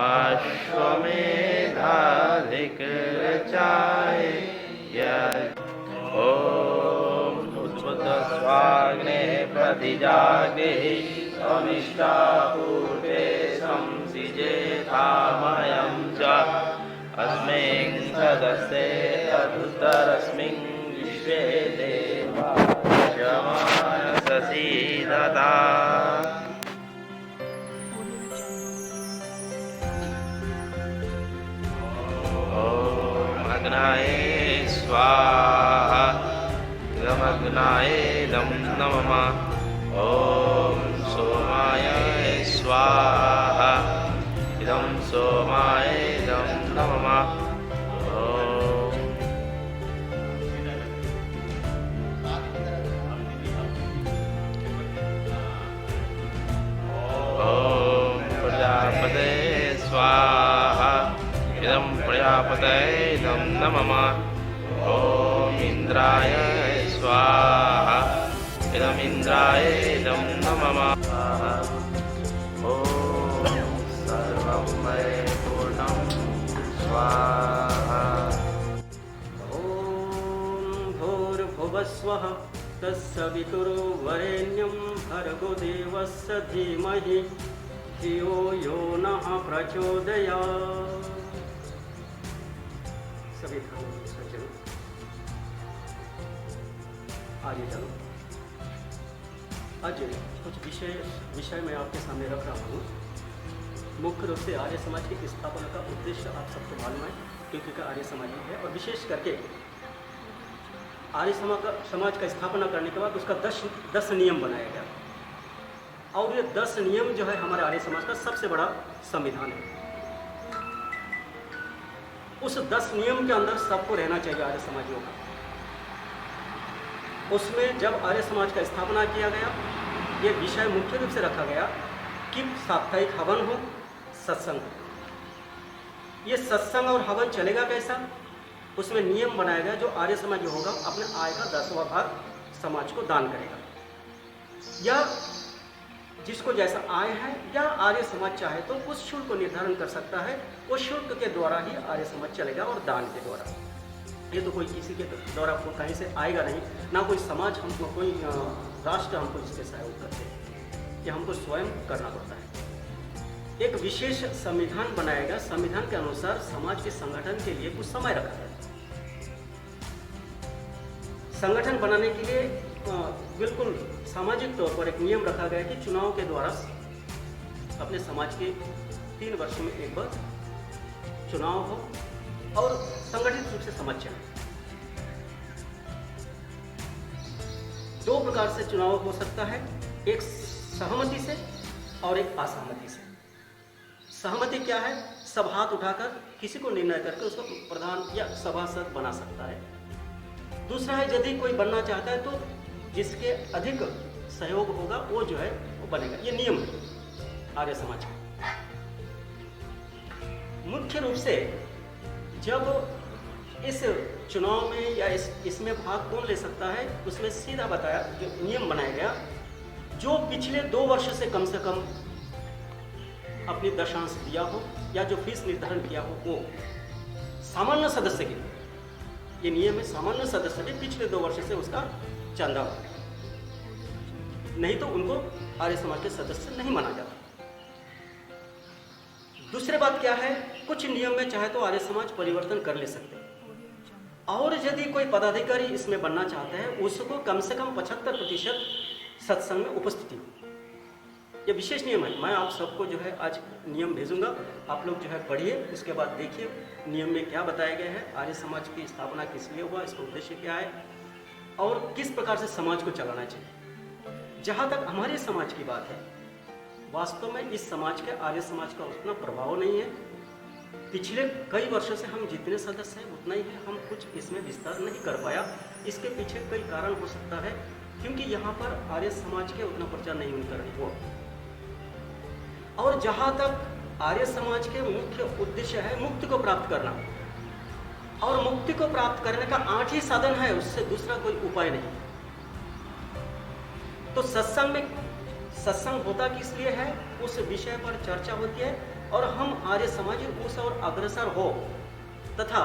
अश्वमेधाधिकृचाय ॐ उद्बुद्धस्वाग्ने प्रतिजागे अमिष्टापूर्वे संसिजेथामयं च अस्मिन् सदस्ये अधुतरस्मिन् विश्वे देवा शमानससीदता अग्नाय स्वाहा इदमग्नाय इदं नमः ॐ सोमाय स्वाहा इदं सोमाय इदं नमः ॐ प्रजापते स्वाहा इदं प्रजापतये इदं नमः ॐ इन्द्राय स्वाहा इदम् इन्द्राय इदं नमः ॐ सर्वं मये पूर्णं स्वाहा ॐ भूर्भुवस्वः तत्सवितुर्वरेण्यं भर्गो देवस्य धीमहि धियो यो नः प्रचोदयात्। सभी सज्जनों आगे चलो। आज कुछ विषय मैं आपके सामने रख रहा हूँ। मुख्य रूप से आर्य समाज की स्थापना का उद्देश्य आप सबको मालूम है, क्योंकि का आर्य समाज है। और विशेष करके आर्य समाज का स्थापना करने के बाद उसका 10 नियम बनाया गया। और ये 10 नियम जो है हमारे आर्य समाज का सबसे बड़ा संविधान है। उस 10 नियम के अंदर सबको रहना चाहिए आर्य समाजियों का। उसमें जब आर्य समाज का स्थापना किया गया, ये विषय मुख्य रूप से रखा गया कि साप्ताहिक हवन हो, सत्संग हो। ये सत्संग और हवन चलेगा कैसा, उसमें नियम बनाया गया। जो आर्य समाज होगा अपने आय का 10वां भाग समाज को दान करेगा, या जिसको जैसा आय है, या आर्य समाज चाहे तो उस शुल्क को निर्धारण कर सकता है। उस शुल्क के द्वारा ही आर्य समाज चलेगा और दान के द्वारा। ये तो कोई किसी के द्वारा आपको कहीं से आएगा नहीं, ना कोई समाज हमको, कोई राष्ट्र हमको इसके सहयोग करते हैं। ये हमको स्वयं करना पड़ता है। एक विशेष संविधान बनाएगा। संविधान के अनुसार समाज के संगठन के लिए कुछ समय रखा है। संगठन बनाने के लिए बिल्कुल सामाजिक तौर पर एक नियम रखा गया कि चुनाव के द्वारा अपने समाज के 3 वर्ष में एक बार चुनाव हो और संगठित रूप से समाज चले। 2 प्रकार से चुनाव हो सकता है, एक सहमति से और एक असहमति से। सहमति क्या है? सब हाथ उठाकर किसी को निर्णय करके उसको प्रधान या सभासद बना सकता है। दूसरा है, यदि कोई बनना चाहता है तो जिसके अधिक सहयोग होगा वो जो है वो बनेगा। ये नियम है आर्य समाज का। मुख्य रूप से जब इस चुनाव में या इसमें भाग कौन ले सकता है, उसमें सीधा बताया, जो नियम बनाया गया, जो पिछले 2 वर्ष से कम अपनी दशांश दिया हो या जो फीस निर्धारण किया हो, वो सामान्य सदस्य के लिए ये नियम है। सामान्य सदस्य भी पिछले 2 वर्ष से उसका चंदा हो, नहीं तो उनको आर्य समाज के सदस्य नहीं माना जाता। दूसरी बात क्या है, कुछ नियम में चाहे तो आर्य समाज परिवर्तन कर ले सकते हैं। और यदि कोई पदाधिकारी इसमें बनना चाहता है, उसको कम से कम 75% सत्संग में उपस्थिति हो। ये विशेष नियम है। मैं आप सबको जो है आज नियम भेजूंगा, आप लोग जो है पढ़िए, उसके बाद देखिए नियम में क्या बताया गया है, आर्य समाज की स्थापना किस लिए हुआ, इसका उद्देश्य क्या है और किस प्रकार से समाज को चलाना चाहिए। जहाँ तक हमारे समाज की बात है, वास्तव में इस समाज के आर्य समाज का उतना प्रभाव नहीं है। पिछले कई वर्षों से हम जितने सदस्य हैं उतना ही है, हम कुछ इसमें विस्तार नहीं कर पाया। इसके पीछे कई कारण हो सकता है, क्योंकि यहाँ पर आर्य समाज के उतना प्रचार नहीं कर रही हो। और जहाँ तक आर्य समाज के मुख्य उद्देश्य है मुक्ति को प्राप्त करना, और मुक्ति को प्राप्त करने का 8 ही साधन है, उससे दूसरा कोई उपाय नहीं। तो सत्संग में, सत्संग होता किस लिए है, उस विषय पर चर्चा होती है। और हम आर्य समाज उस और अग्रसर हो तथा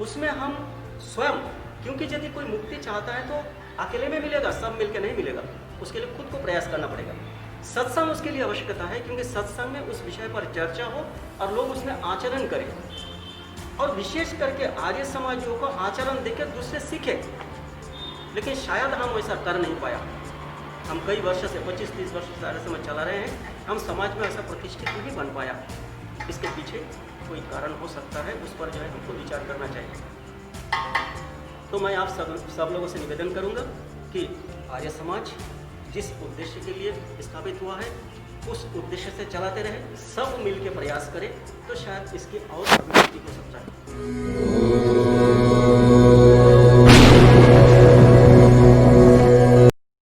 उसमें हम स्वयं, क्योंकि यदि कोई मुक्ति चाहता है तो अकेले में मिलेगा, सब मिलकर नहीं मिलेगा, उसके लिए खुद को प्रयास करना पड़ेगा। सत्संग उसके लिए आवश्यकता है, क्योंकि सत्संग में उस विषय पर चर्चा हो और लोग उसमें आचरण करें, और विशेष करके आर्य समाजियों को आचरण देकर दूसरे सीखे। लेकिन शायद हम ऐसा कर नहीं पाया। हम कई वर्ष से 25-30 वर्ष से आर्य समाज चला रहे हैं, हम समाज में ऐसा प्रतिष्ठित नहीं बन पाया। इसके पीछे कोई कारण हो सकता है, उस पर जो है हमको विचार करना चाहिए। तो मैं आप सब लोगों से निवेदन करूंगा कि आर्य समाज जिस उद्देश्य के लिए स्थापित हुआ है उस उद्देश्य से चलाते रहे, सब मिलकर प्रयास करें, तो शायद इसकी और अभिवृद्धि हो सकता है।